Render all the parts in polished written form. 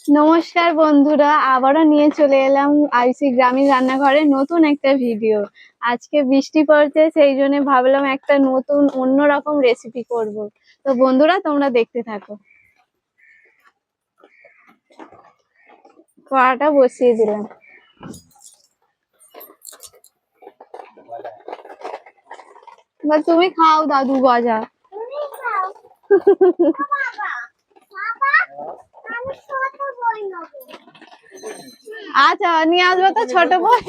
নমস্কার বন্ধুরা, আবারও নিয়ে চলে এলাম আইসি গ্রামীণ রান্নাঘরে নতুন একটা ভিডিও। আজকে বৃষ্টি পড়ছে, সেই জন্য ভাবলাম একটা নতুন অন্যরকম রেসিপি করব। তো বন্ধুরা, তোমরা দেখতে থাকো। কড়াটা বসিয়ে দিলাম। বা তুমি খাও দাদু গজা। আচ্ছা, নিয়ে আসবো তো ছোট বই।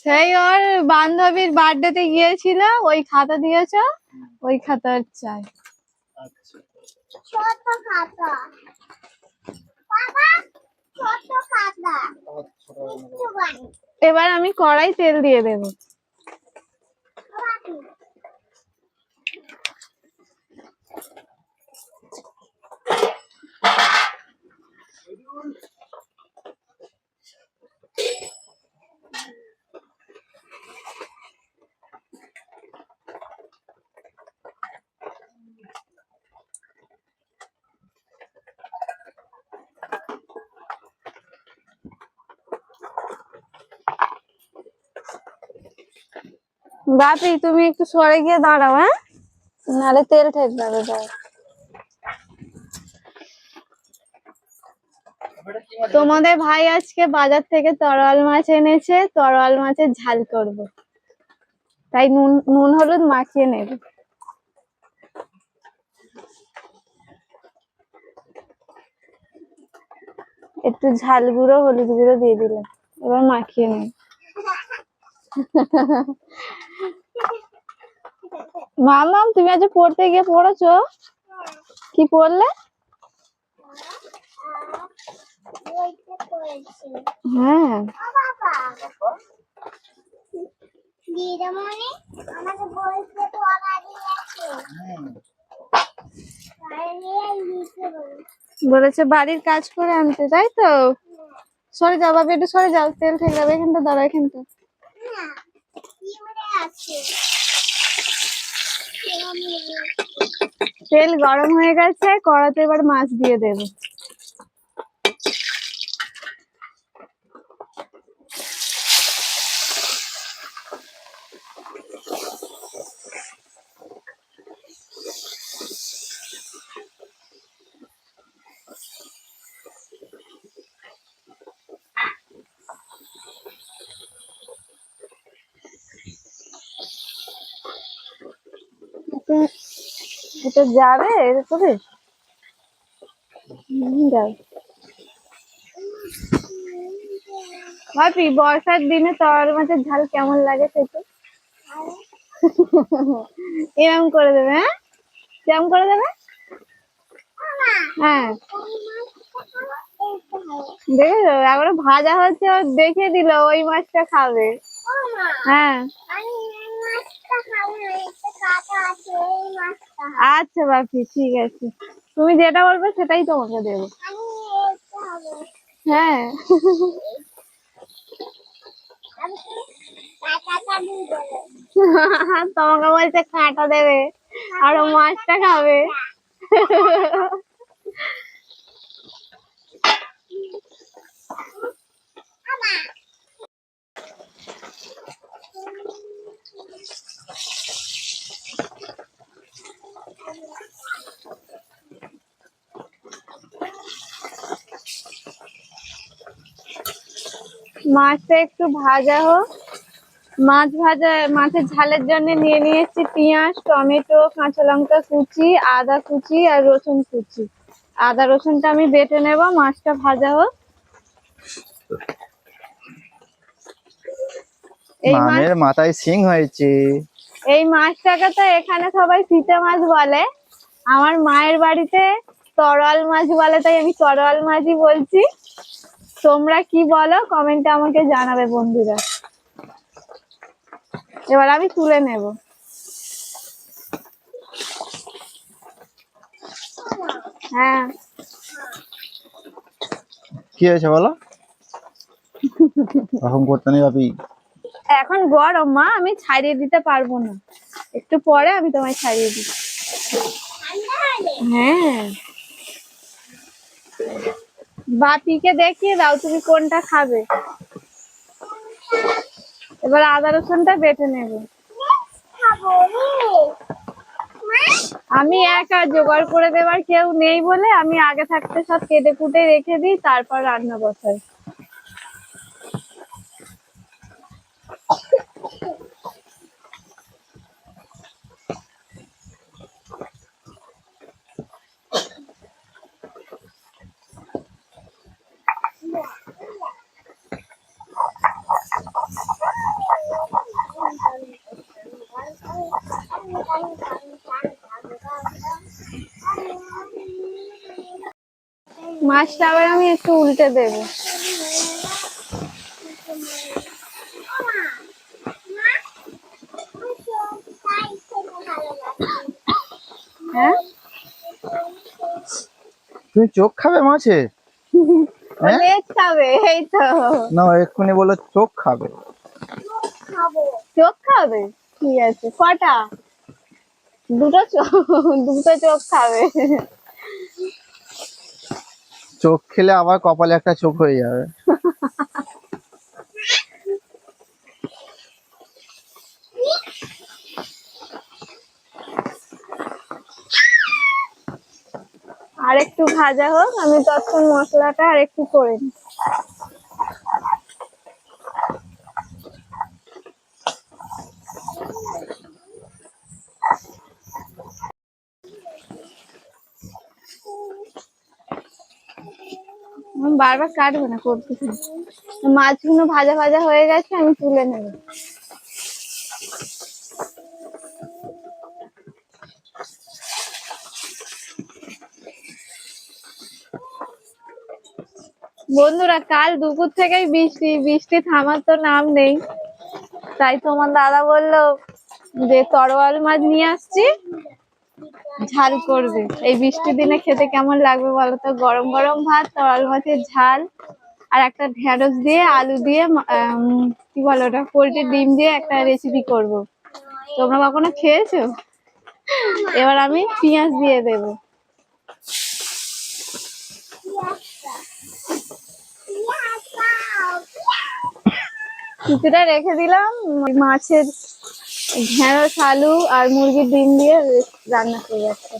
সেই ওর বান্ধবীর বার্থডেতে গিয়েছিল, ওই খাতা দিয়েছ, ওই খাতার চাই। এবার আমি কড়াই তেল দিয়ে দেব। বাপি, তুমি একটু সরে গিয়ে দাঁড়াও, হ্যাঁ, নাহলে তেল ঠেকবে যাবে। তোমাদের ভাই আজকে বাজার থেকে তরোয়াল মাছ এনেছে, তরোয়াল মাছের ঝাল করব, তাই নুন নুন হলুদ মাখিয়ে নেব। একটু ঝাল গুঁড়ো হলুদ গুঁড়ো দিয়ে দিলাম, এবার মাখিয়ে নেব। মামাম, তুমি আজ পড়তে গিয়ে পড়েছো? কি পড়লে? হ্যাঁ, বলেছে বাড়ির কাজ করে আনতে, তাই তো? সরে যাও বাবা, একটু সরে যাও, তেল থেকে যাবে। এখানটা দাঁড়া, এখানটা। তেল গরম হয়ে গেছে, কড়াতে এবার মাছ দিয়ে দেব। এটা যাবে এরপরে যাবে। ভাবি, বর্ষার দিনে তরল মাছের ঝাল কেমন লাগে খেতে? এরকম করে দেবে, হ্যাঁ, কেমন করে দেবে? হ্যাঁ, দেখেছো একবারে ভাজা হচ্ছে, ও দেখিয়ে দিল ওই মাছটা খাবে। হ্যাঁ, আচ্ছা বাপি, ঠিক আছে, তুমি যেটা বলবে সেটাই তোমাকে দেবো। হ্যাঁ, তোমাকে বলছে কাঁটা দেবে আর ও মাছটা খাবে। মাছটা একটু ভাজা হোক। মাছের ঝালের জন্য নিয়ে নিয়েছি পেঁয়াজ, টমেটো, কাঁচা লঙ্কা কুচি, আদা কুচি আর রসুন কুচি। আদা রসুনটা আমি বেটে নেব, মাছটা ভাজা হোক। এই মাথায় সিং হয়েছে। এই মাছটাকে তো এখানে সবাই শীতে মাছ বলে, আমার মায়ের বাড়িতে তরোয়াল মাছ বলে, তাই আমি তরোয়াল মাছই বলছি। তোমরা কি বলো কমেন্টে আমাকে জানাবে বন্ধুরা। এবার আমি তুলে নেব। হ্যাঁ, কি হয়েছে বলো? এখন করতে নেই বাপি, এখন গরম মা, আমি ছাড়িয়ে দিতে পারবো না, একটু পরে আমি তোমায় ছাড়িয়ে দিই। হ্যাঁ, বাপিকে দেখিয়ে দাও তুমি কোনটা খাবে। এবার আদা রসুনটা বেটে নেবে। আমি একা জোগাড় করে দেবার কেউ নেই বলে আমি আগে থাকতে সব কেটে কুটে রেখে দিই, তারপর রান্না বসাই। মাছটা আবার আমি একটু উল্টে দেবো। হ্যাঁ, তুমি চোখ খাবে মাছের? হ্যাঁ, লেজ খাবে, এই তো। না এক্ষুনি বলো চোখ খাবে। চোখ খাবে, ঠিক আছে। কটা? দুটো চোখ, দুটো চোখ খাবে। চোখ খেলে আবার কপালে একটা চোখ হয়ে যাবে। আর একটু ভাজা হোক, আমি তখন মশলাটা আর একটু করে নিই। আমি বারবার কাটবো না, করতে থাকি। মাছগুলো ভাজা ভাজা হয়ে গেছে, আমি তুলে নেব। বন্ধুরা, কাল দুপুর থেকেই বৃষ্টি, বৃষ্টি থামার তো নাম নেই। তাই তোমার দাদা বললো যে তরোয়াল মাছ নিয়ে আসছি, ঝাল করবে। এই বৃষ্টির দিনে খেতে কেমন লাগবে বলো তো? গরম গরম ভাত, তরোয়াল মাছের ঝাল, আর একটা ঢেঁড়স দিয়ে আলু দিয়ে কি বলো ওটা, পোল্ট্রির ডিম দিয়ে একটা রেসিপি করব। তোমরা কখনো খেয়েছো? এবার আমি পেঁয়াজ দিয়ে দেবো। কিছুটা রেখে দিলাম, মাছের ঢেঁড়স আলু আর মুরগির ডিম দিয়ে রান্না করে যাচ্ছে।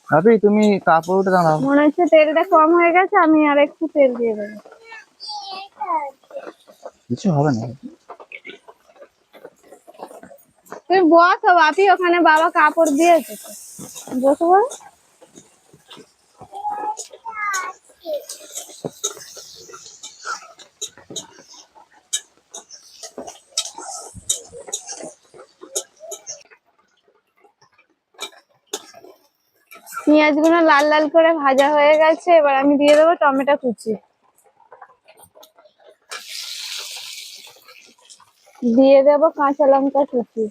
ভাবি তুমি কাপড় উঠে দাঁড়াও। মনে হচ্ছে তেলটা কম হয়ে গেছে, আমি আর একটু তেল দিয়ে দেবো। কিছু হবে না। তুমি বসো বাপি, ওখানে বাবা কাপড় দিয়েছে তো, বসো বলো। পেঁয়াজ গুলো লাল লাল করে ভাজা হয়ে গেছে, এবার আমি দিয়ে দেবো টমেটো কুচি, দিয়ে দেবো কাঁচা লঙ্কা কুচি,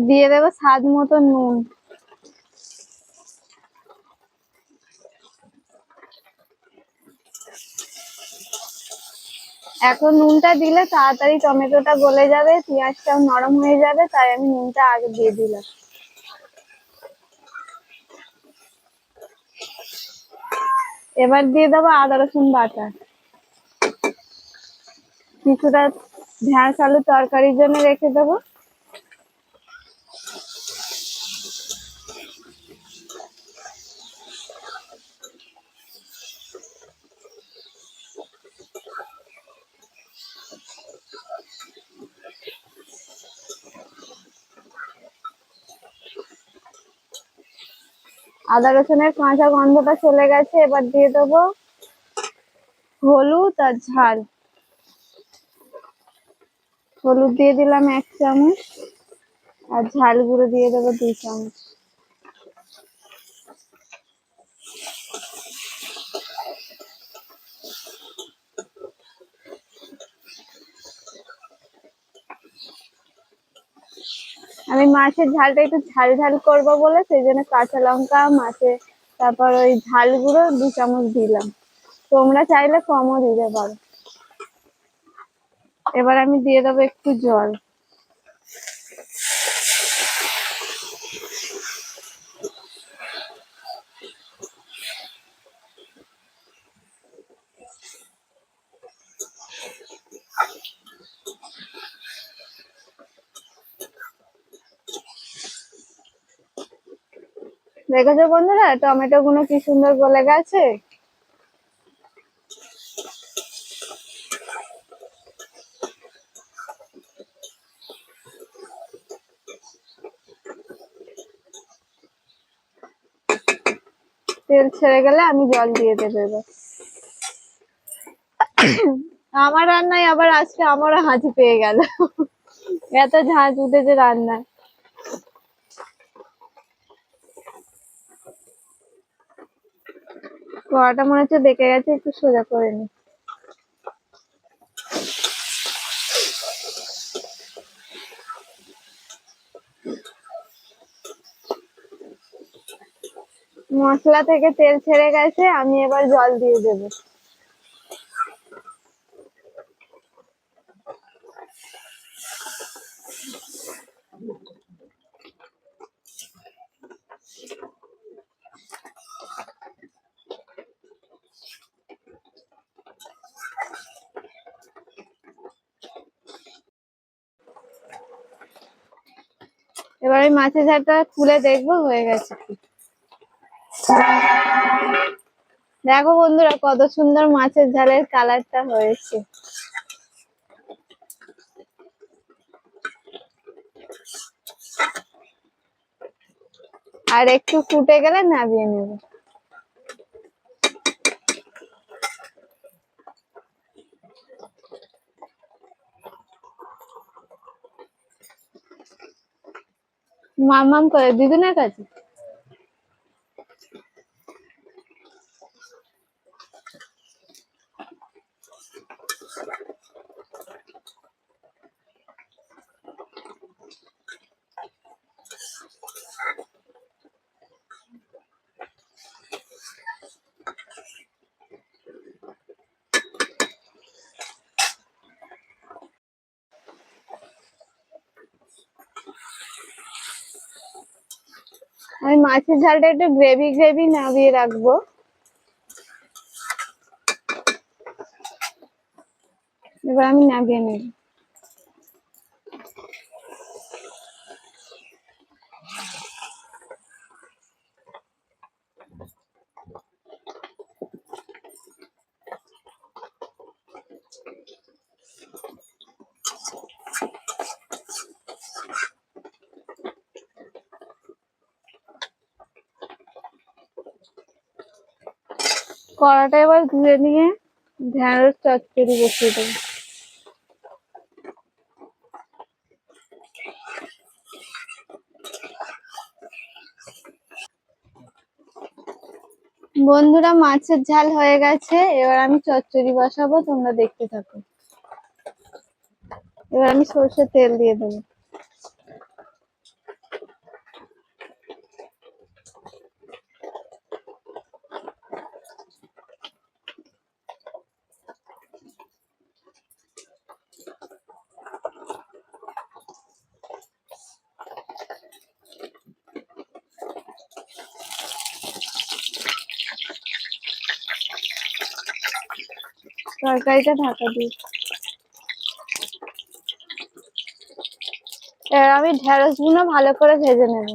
দিয়ে দেবো স্বাদ মতো নুন। এখন নুনটা দিলে তাড়াতাড়ি টমেটোটা গলে যাবে, পেঁয়াজটাও নরম হয়ে যাবে, তাই আমি নুনটা আগে দিয়ে দিলাম। এবার দিয়ে দেবো আদা রসুন বাটা। কিছুটা ঢেঁড়স আলু তরকারির জন্য রেখে দেবো। আদা রসুনের কাঁচা গন্ধটা চলে গেছে, এবার দিয়ে দেবো হলুদ আর ঝাল। হলুদ দিয়ে দিলাম 1 চামচ আর ঝাল গুঁড়ো দিয়ে দেবো 2 চামচ। আমি মাছের ঝালটা একটু ঝাল ঝাল করবো বলে সেই জন্য কাঁচা লঙ্কা মাছে তারপর ওই ঝাল গুঁড়ো 2 চামচ দিলাম। তোমরা চাইলে কমও দিতে পারো। এবার আমি দিয়ে দেবো একটু জল। দেখেছো বন্ধুরা টমেটো গুলো কি সুন্দর গলে গেছে। তেল ছেড়ে গেলে আমি জল দিয়ে দেবো এবার। আমার রান্নায় আবার আজকে আমারও হাঁচি পেয়ে গেল, এত ঝাঁঝ উঠেছে রান্নায়। কড়াটা মনে হচ্ছে বেঁকে গেছে, একটু সোজা করে নি। মশলা থেকে তেল ছেড়ে গেছে, আমি এবার জল দিয়ে দেবো। এবার আমি মাছের ঝালটা খুলে দেখবো হয়ে গেছে কি। দেখো বন্ধুরা কত সুন্দর মাছের ঝালের কালারটা হয়েছে। আর একটু ফুটে গেলে নামিয়ে নেব। মামাম করে দিদুনের কাছে। আমি মাছের ঝালটা একটু গ্রেভি গ্রেভি নামিয়ে রাখবো। এবার আমি নামিয়ে নেব। কড়াটা এবার ধুয়ে নিয়ে ঢেঁড়স চচ্চড়ি বসিয়ে দেবো। বন্ধুরা মাছের ঝাল হয়ে গেছে, এবার আমি চচ্চড়ি বসাবো, তোমরা দেখতে থাকো। এবার আমি সর্ষের তেল দিয়ে দেবো। তরকারিটা ঢাকা দিই। এবার আমি ঢেঁড়স গুলো ভালো করে ভেজে নেব।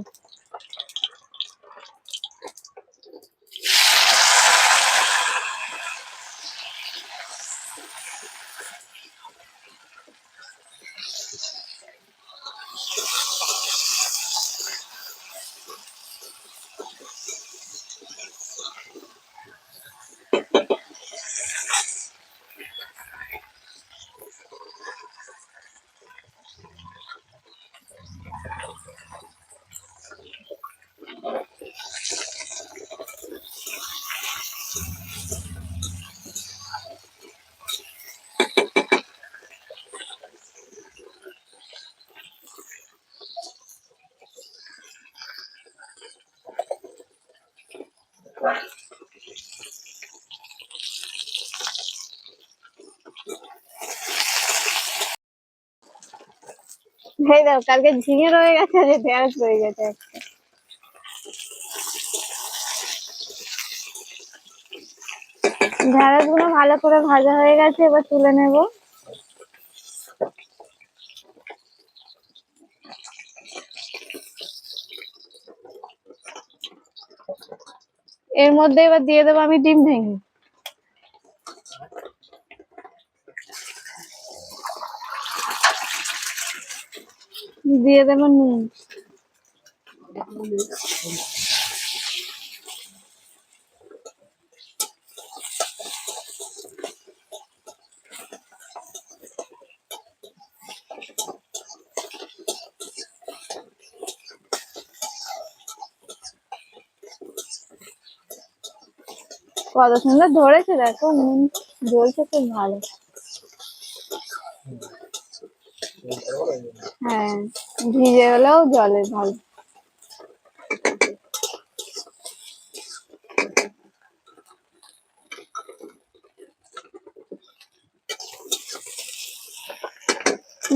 এই দেখো কালকে ঝিঙে রয়ে গেছে, আজ ঢেঁড়স রয়ে গেছে একটা। ঢেঁড়স গুলো ভালো করে ভাজা হয়ে গেছে, এবার তুলে নেব। এর মধ্যে এবার দিয়ে দেবো আমি ডিম ভেঙে, দিয়ে দেবো নুন, কত সুন্দর ধরেছে দেখো, নুন জ্বলছে খুব ভালো। হ্যাঁ, ভিজে গেলেও জলে ভালো।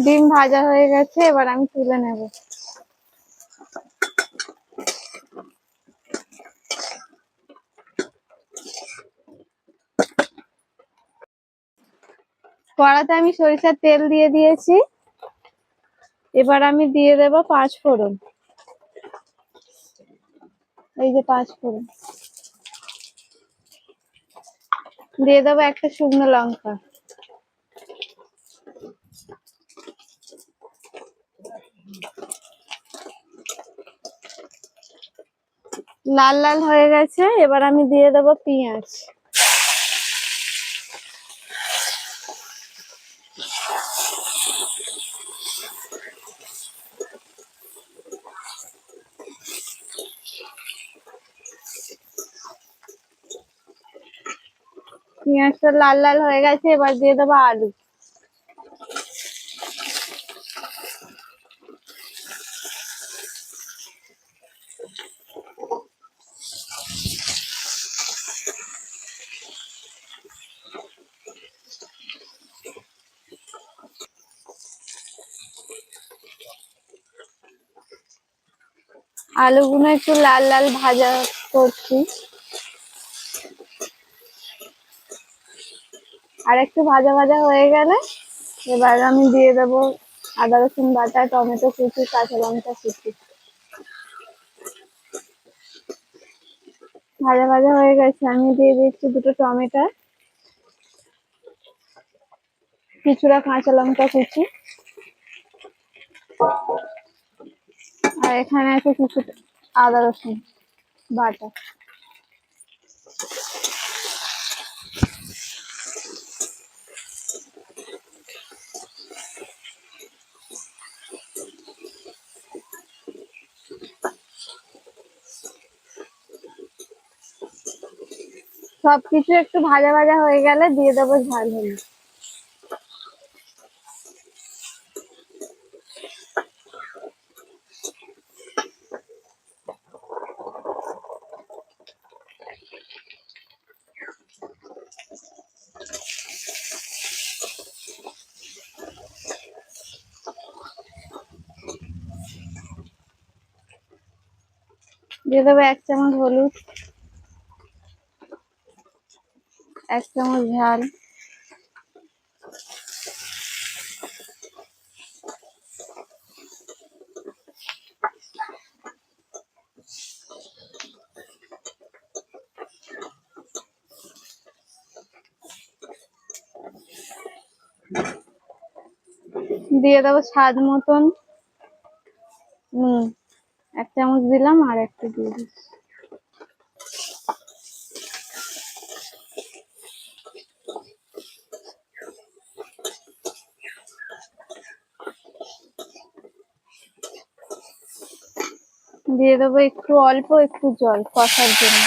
ডিম ভাজা হয়ে গেছে, এবার আমি তুলে নেব। কড়াতে আমি সরিষার তেল দিয়ে দিয়েছি, এবার আমি দিয়ে দেব 5 ফোড়ন। এই যে 5 ফোড়ন, দিয়ে দেবো একটা শুকনো লঙ্কা, লাল লাল হয়ে গেছে, এবার আমি দিয়ে দেবো পেঁয়াজ। পেঁয়াজটা লাল লাল হয়ে গেছে, এবার দিয়ে দেবো আলু। আলুগুলো একটু লাল লাল ভাজা করছি, আর একটু ভাজা ভাজা হয়ে গেলে এবার আমি দিয়ে দেবো আদা রসুন বাটা, টমেটো কুচি, কাঁচা লঙ্কা কুচি। ভাজা ভাজা হয়ে গেছে, আমি দিয়ে দিচ্ছি 2টো টমেটো, কিছুটা কাঁচা লঙ্কা কুচি, আর এখানে আছে কিছু আদা রসুন বাটা। সবকিছু একটু ভাজা ভাজা হয়ে গেলে দিয়ে দেবো ঝাল হলুদ। দিয়ে দেবো 1 চামচ হলুদ, 1 চামচ ঝাল, দিয়ে দেবো স্বাদ মতন নুন, 1 চামচ দিলাম, আর একটা দিয়ে দিচ্ছি। দিয়ে দেবো একটু অল্প একটু জল কষার জন্য।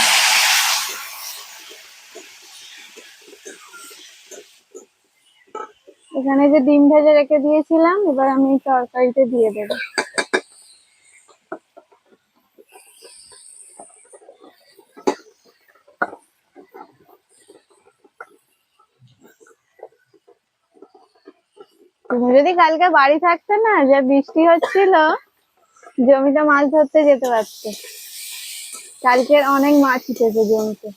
এখানে যে ডিম ভেজে রেখে দিয়েছিলাম, এবার আমি তরকারিতে দিয়ে দেবো। তুমি যদি কালকে বাড়ি থাকতে না, যে বৃষ্টি হচ্ছিল, জমিতে মাছ ধরতে যেতে পারতে। কালকের অনেক মাছ উঠেছে জমিতে।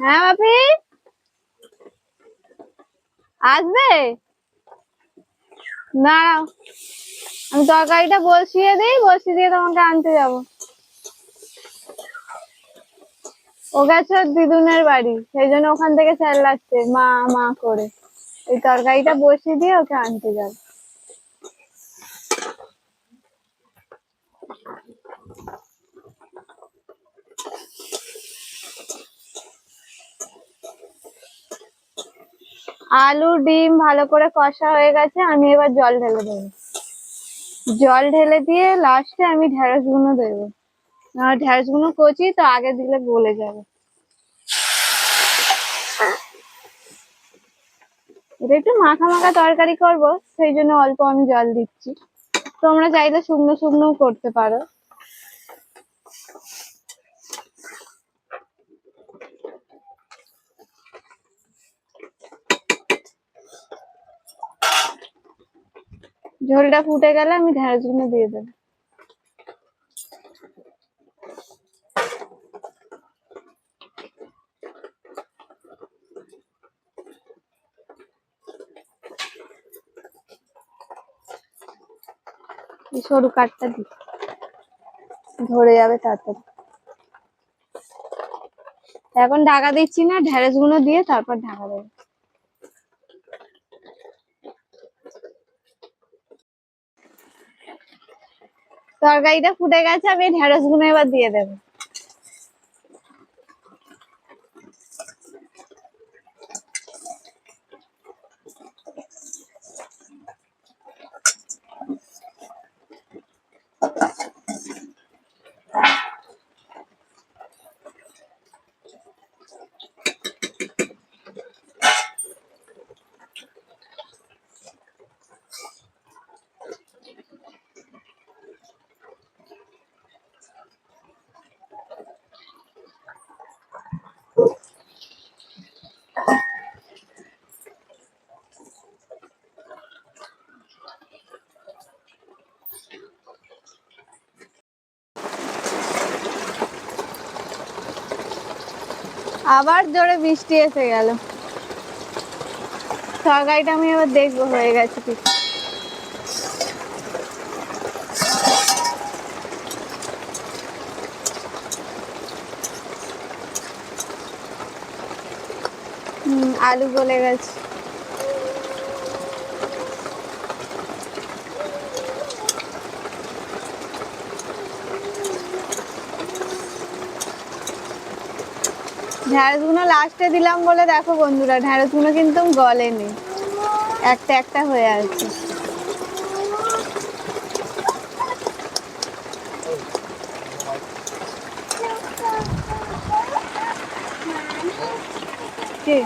হ্যাঁ বাপি, আসবে? দাঁড়াও, আমি তরকারিটা বসিয়ে দিই, বসিয়ে দিয়ে তোমাকে আনতে যাবো। ও গেছে ওর দিদুনের বাড়ি, সেই জন্য ওখান থেকে স্যার লাগছে মা মা করে। এই তরকারিটা বসিয়ে দিয়ে ওকে আনতে যাবো। আলু ডিম ভালো করে কষা হয়ে গেছে, আমি এবার জল ঢেলে দেবো। জল ঢেলে দিয়ে লাস্টে আমি ঢেঁড়স গুঁড়ো দেবো। ঢেঁড়স গুঁড়ো কচি তো, আগে দিলে গলে যাবে। এটা একটু মাখা মাখা তরকারি করব, সেই জন্য অল্প আমি জল দিচ্ছি। তোমরা চাইলে শুকনো শুকনো করতে পারো। ঝোলটা ফুটে গেলে আমি ঢেঁড়স গুঁড়ো দিয়ে দেবো। এই সরু কাঠটা দি, ধরে যাবে তাড়াতাড়ি। এখন ঢাকা দিচ্ছি না, ঢেঁড়স গুঁড়ো দিয়ে তারপর ঢাকা দেবো। তরকারিটা ফুটে গেছে, আমি ঢেঁড়স গুঁড়ো এবার দিয়ে দেবো। আবার জোরে বৃষ্টি এসে গেল। তরকারিটা আমি এবার দেখবো হয়ে গেছে কি। আলু গলে গেছে। ঢেঁড়স গুলো লাস্টে দিলাম বলে দেখো বন্ধুরা, ঢেঁড়স গুলো কিন্তু গলেনি, একটা একটা হয়ে আছে। কি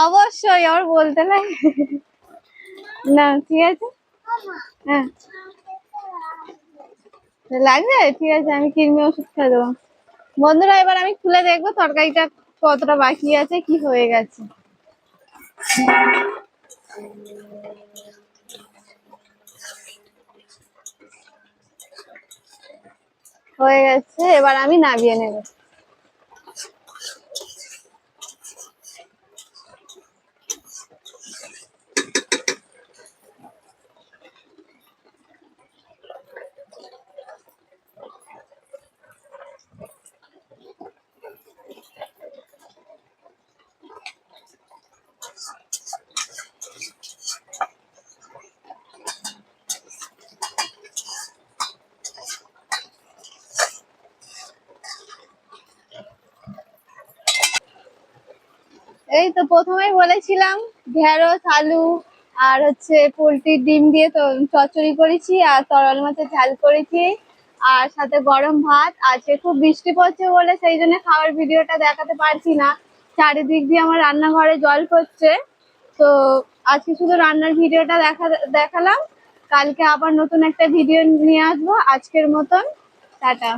অবশ্যই ওর বলতে লাগে না, ঠিক আছে। হ্যাঁ লাগবে, ঠিক আছে, আমি কৃমি ওষুধ খেয়ে দেবো। বন্ধুরা এবার আমি খুলে দেখবো তরকারিটা কতটা বাকি আছে, কি হয়ে গেছে। হয়ে গেছে, এবার আমি নামিয়ে নেব। এই তো প্রথমেই বলেছিলাম ঢেঁড়স আলু আর হচ্ছে পোলট্রির ডিম দিয়ে তো চচ্চড়ি করেছি, আর তরল মাছের ঝাল করেছি, আর সাথে গরম ভাত। আজকে খুব বৃষ্টি পড়ছে বলে সেই জন্য খাওয়ার ভিডিওটা দেখাতে পারছি না, চারিদিক দিয়ে আমার রান্নাঘরে জল পড়ছে। তো আজকে শুধু রান্নার ভিডিওটা দেখালাম, কালকে আবার নতুন একটা ভিডিও নিয়ে আসবো। আজকের মতন টাটা।